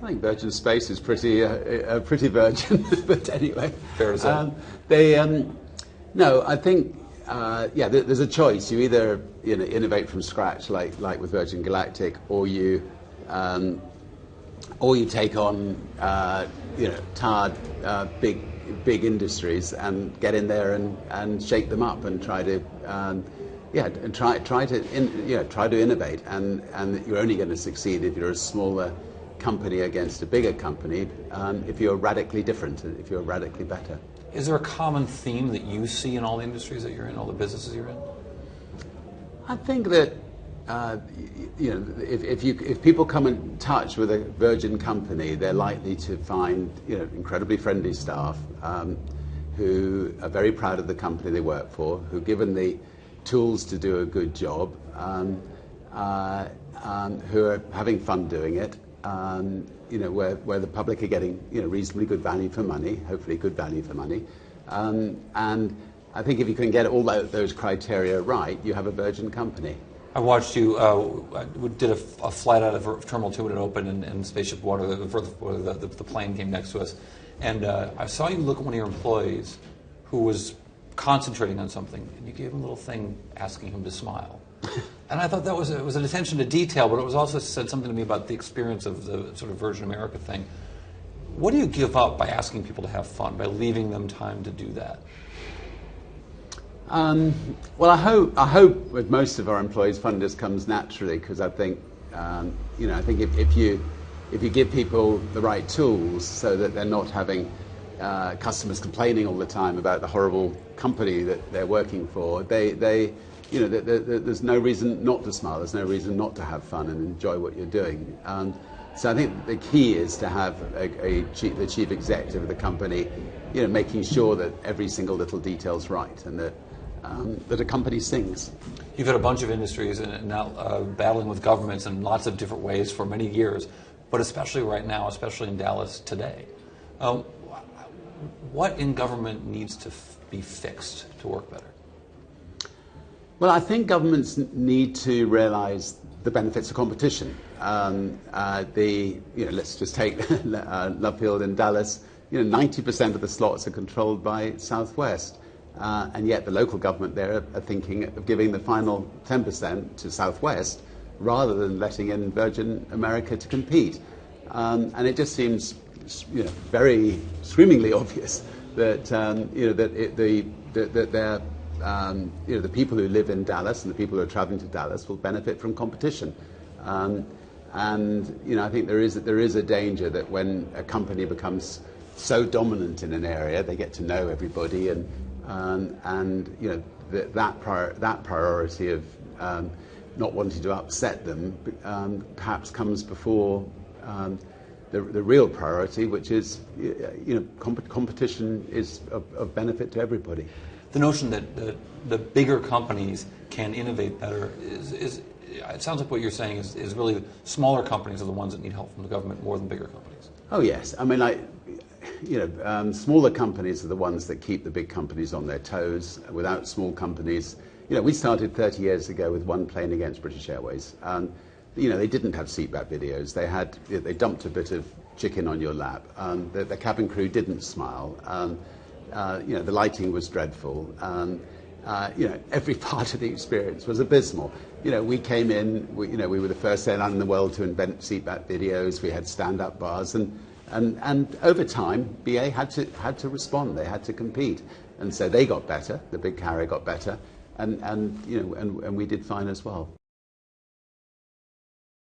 I think Virgin Space is pretty virgin, but anyway. Fair to say. No, I think there's a choice. You either innovate from scratch, like with Virgin Galactic, or you take on tarred big industries and get in there and shake them up and try to try to innovate. And you're only going to succeed if you're a smaller company against a bigger company, if you're radically different, if you're radically better. Is there a common theme that you see in all the industries that you're in, all the businesses you're in? I think that if people come in touch with a Virgin company, they're likely to find incredibly friendly staff who are very proud of the company they work for, who are given the tools to do a good job, who are having fun doing it. Where the public are getting reasonably good value for money, hopefully good value for money, and I think if you can get all those criteria right, you have a Virgin company. I watched you did a flight out of Terminal 2 when it opened, and Spaceship Water, the plane came next to us, and I saw you look at one of your employees who was concentrating on something, and you gave him a little thing asking him to smile. And I thought that was an attention to detail, but it was also said something to me about the experience of the sort of Virgin America thing. What do you give up by asking people to have fun, by leaving them time to do that? Well, I hope with most of our employees, fun just comes naturally, because I think I think if you give people the right tools so that they're not having customers complaining all the time about the horrible company that they're working for, there's no reason not to smile. There's no reason not to have fun and enjoy what you're doing. So I think the key is to have the chief executive of the company, making sure that every single little detail's right and that a company sings. You've had a bunch of industries and now battling with governments in lots of different ways for many years, but especially right now, especially in Dallas today. What in government needs to be fixed to work better? Well, I think governments need to realize the benefits of competition. Let's just take Love Field in Dallas. 90% of the slots are controlled by Southwest, and yet the local government there are thinking of giving the final 10% to Southwest rather than letting in Virgin America to compete. And it just seems, very screamingly obvious that the people who live in Dallas and the people who are traveling to Dallas will benefit from competition. I think there is a danger that when a company becomes so dominant in an area, they get to know everybody, that priority of not wanting to upset them perhaps comes before the real priority, which is competition is of benefit to everybody. The notion that the bigger companies can innovate better is it sounds like what you're saying is really smaller companies are the ones that need help from the government more than bigger companies. Oh yes, I mean, smaller companies are the ones that keep the big companies on their toes. Without small companies, we started 30 years ago with one plane against British Airways. They didn't have seatback videos. They dumped a bit of chicken on your lap. The cabin crew didn't smile. The lighting was dreadful. Every part of the experience was abysmal. We came in. We were the first airline in the world to invent seatback videos. We had stand-up bars, and over time, BA had to respond. They had to compete, and so they got better. The big carrier got better, and we did fine as well.